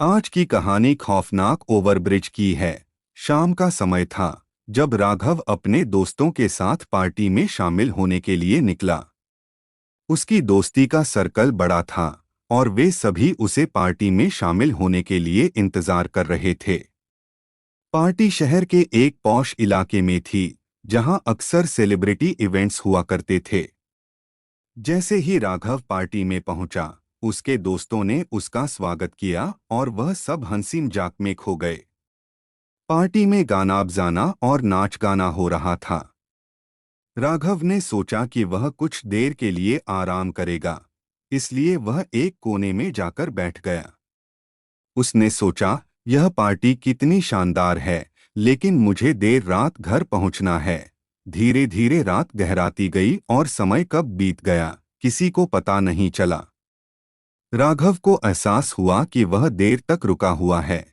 आज की कहानी खौफनाक ओवरब्रिज की है। शाम का समय था जब राघव अपने दोस्तों के साथ पार्टी में शामिल होने के लिए निकला। उसकी दोस्ती का सर्कल बड़ा था और वे सभी उसे पार्टी में शामिल होने के लिए इंतजार कर रहे थे। पार्टी शहर के एक पॉश इलाके में थी जहां अक्सर सेलिब्रिटी इवेंट्स हुआ करते थे। जैसे ही राघव पार्टी में पहुंचा, उसके दोस्तों ने उसका स्वागत किया और वह सब हंसी मजाक में खो गए। पार्टी में गाना बजाना और नाच गाना हो रहा था। राघव ने सोचा कि वह कुछ देर के लिए आराम करेगा, इसलिए वह एक कोने में जाकर बैठ गया। उसने सोचा, यह पार्टी कितनी शानदार है, लेकिन मुझे देर रात घर पहुंचना है। धीरे धीरे रात गहराती गई और समय कब बीत गया किसी को पता नहीं चला। राघव को एहसास हुआ कि वह देर तक रुका हुआ है।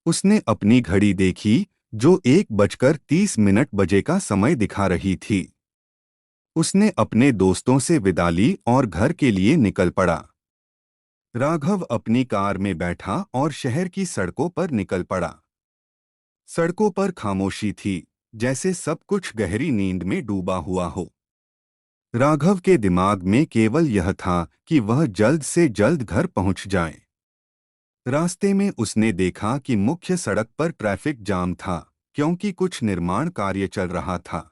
उसने अपनी घड़ी देखी जो 1:30 बजे का समय दिखा रही थी। उसने अपने दोस्तों से विदा ली और घर के लिए निकल पड़ा। राघव अपनी कार में बैठा और शहर की सड़कों पर निकल पड़ा। सड़कों पर खामोशी थी, जैसे सब कुछ गहरी नींद में डूबा हुआ हो। राघव के दिमाग में केवल यह था कि वह जल्द से जल्द घर पहुंच जाए। रास्ते में उसने देखा कि मुख्य सड़क पर ट्रैफिक जाम था, क्योंकि कुछ निर्माण कार्य चल रहा था।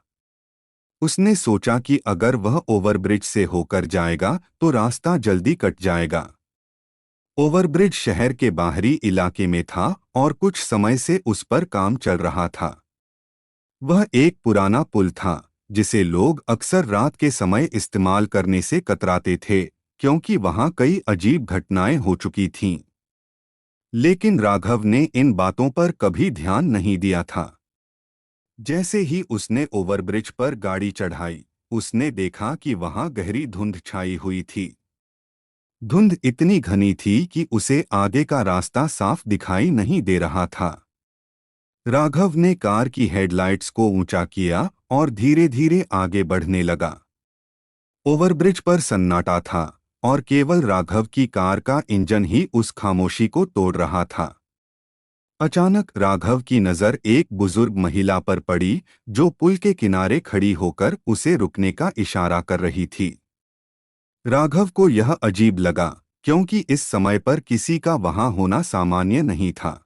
उसने सोचा कि अगर वह ओवरब्रिज से होकर जाएगा तो रास्ता जल्दी कट जाएगा। ओवरब्रिज शहर के बाहरी इलाके में था और कुछ समय से उस पर काम चल रहा था। वह एक पुराना पुल था जिसे लोग अक्सर रात के समय इस्तेमाल करने से कतराते थे, क्योंकि वहां कई अजीब घटनाएं हो चुकी थीं। लेकिन राघव ने इन बातों पर कभी ध्यान नहीं दिया था। जैसे ही उसने ओवरब्रिज पर गाड़ी चढ़ाई, उसने देखा कि वहां गहरी धुंध छाई हुई थी। धुंध इतनी घनी थी कि उसे आगे का रास्ता साफ दिखाई नहीं दे रहा था। राघव ने कार की हेडलाइट्स को ऊंचा किया और धीरे धीरे आगे बढ़ने लगा। ओवरब्रिज पर सन्नाटा था और केवल राघव की कार का इंजन ही उस खामोशी को तोड़ रहा था। अचानक राघव की नज़र एक बुजुर्ग महिला पर पड़ी जो पुल के किनारे खड़ी होकर उसे रुकने का इशारा कर रही थी। राघव को यह अजीब लगा, क्योंकि इस समय पर किसी का वहां होना सामान्य नहीं था।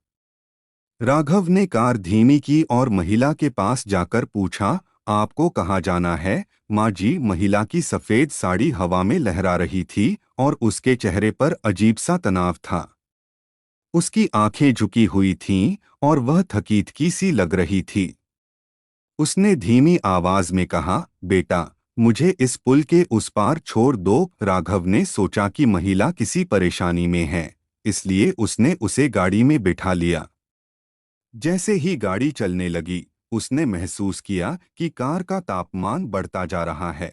राघव ने कार धीमी की और महिला के पास जाकर पूछा, आपको कहाँ जाना है माँ जी? महिला की सफ़ेद साड़ी हवा में लहरा रही थी और उसके चेहरे पर अजीब सा तनाव था। उसकी आंखें झुकी हुई थीं और वह थकी सी लग रही थी। उसने धीमी आवाज में कहा, बेटा, मुझे इस पुल के उस पार छोड़ दो। राघव ने सोचा कि महिला किसी परेशानी में है, इसलिए उसने उसे गाड़ी में बिठा लिया। जैसे ही गाड़ी चलने लगी, उसने महसूस किया कि कार का तापमान बढ़ता जा रहा है।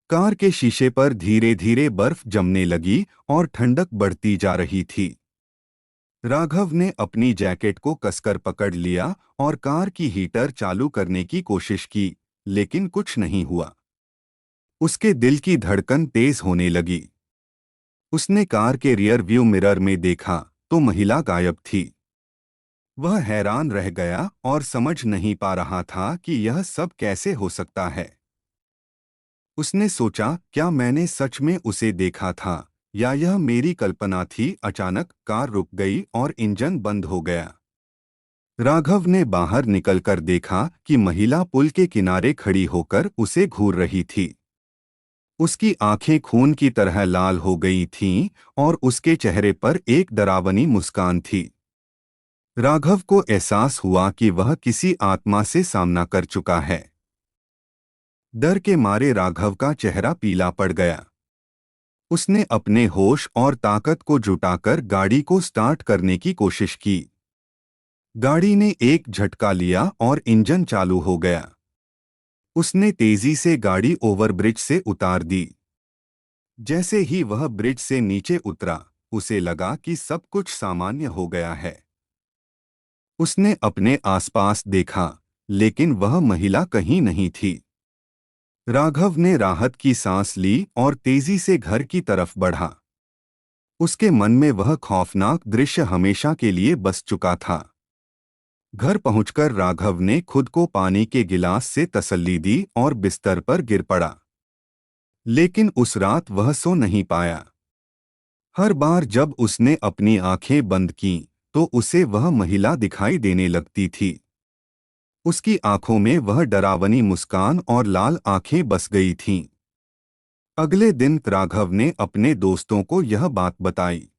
कार के शीशे पर धीरे धीरे बर्फ जमने लगी और ठंडक बढ़ती जा रही थी। राघव ने अपनी जैकेट को कसकर पकड़ लिया और कार की हीटर चालू करने की कोशिश की, लेकिन कुछ नहीं हुआ। उसके दिल की धड़कन तेज होने लगी। उसने कार के रियर व्यू मिरर में देखा तो महिला गायब थी। वह हैरान रह गया और समझ नहीं पा रहा था कि यह सब कैसे हो सकता है। उसने सोचा, क्या मैंने सच में उसे देखा था या यह मेरी कल्पना थी? अचानक कार रुक गई और इंजन बंद हो गया। राघव ने बाहर निकलकर देखा कि महिला पुल के किनारे खड़ी होकर उसे घूर रही थी। उसकी आंखें खून की तरह लाल हो गई थीं और उसके चेहरे पर एक डरावनी मुस्कान थी। राघव को एहसास हुआ कि वह किसी आत्मा से सामना कर चुका है। डर के मारे राघव का चेहरा पीला पड़ गया। उसने अपने होश और ताकत को जुटाकर गाड़ी को स्टार्ट करने की कोशिश की। गाड़ी ने एक झटका लिया और इंजन चालू हो गया। उसने तेजी से गाड़ी ओवरब्रिज से उतार दी। जैसे ही वह ब्रिज से नीचे उतरा, उसे लगा कि सब कुछ सामान्य हो गया है। उसने अपने आसपास देखा, लेकिन वह महिला कहीं नहीं थी। राघव ने राहत की सांस ली और तेजी से घर की तरफ बढ़ा। उसके मन में वह खौफनाक दृश्य हमेशा के लिए बस चुका था। घर पहुंचकर राघव ने खुद को पानी के गिलास से तसल्ली दी और बिस्तर पर गिर पड़ा। लेकिन उस रात वह सो नहीं पाया। हर बार जब उसने अपनी आंखें बंद कीं, तो उसे वह महिला दिखाई देने लगती थी। उसकी आंखों में वह डरावनी मुस्कान और लाल आंखें बस गई थीं। अगले दिन राघव ने अपने दोस्तों को यह बात बताई।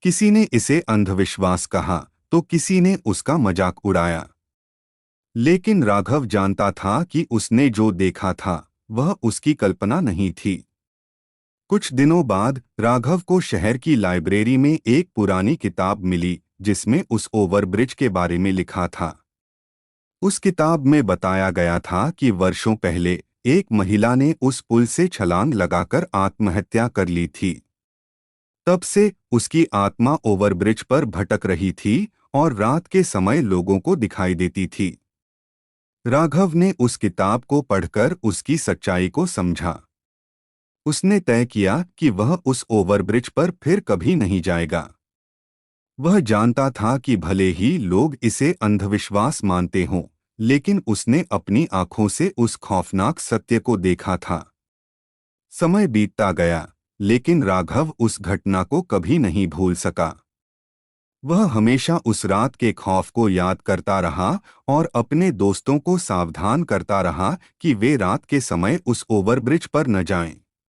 किसी ने इसे अंधविश्वास कहा, तो किसी ने उसका मजाक उड़ाया। लेकिन राघव जानता था कि उसने जो देखा था वह उसकी कल्पना नहीं थी। कुछ दिनों बाद राघव को शहर की लाइब्रेरी में एक पुरानी किताब मिली जिसमें उस ओवरब्रिज के बारे में लिखा था। उस किताब में बताया गया था कि वर्षों पहले एक महिला ने उस पुल से छलांग लगाकर आत्महत्या कर ली थी। तब से उसकी आत्मा ओवरब्रिज पर भटक रही थी और रात के समय लोगों को दिखाई देती थी। राघव ने उस किताब को पढ़कर उसकी सच्चाई को समझा। उसने तय किया कि वह उस ओवरब्रिज पर फिर कभी नहीं जाएगा। वह जानता था कि भले ही लोग इसे अंधविश्वास मानते हों, लेकिन उसने अपनी आंखों से उस खौफनाक सत्य को देखा था। समय बीतता गया, लेकिन राघव उस घटना को कभी नहीं भूल सका। वह हमेशा उस रात के खौफ को याद करता रहा और अपने दोस्तों को सावधान करता रहा कि वे रात के समय उस ओवरब्रिज पर न जाएं।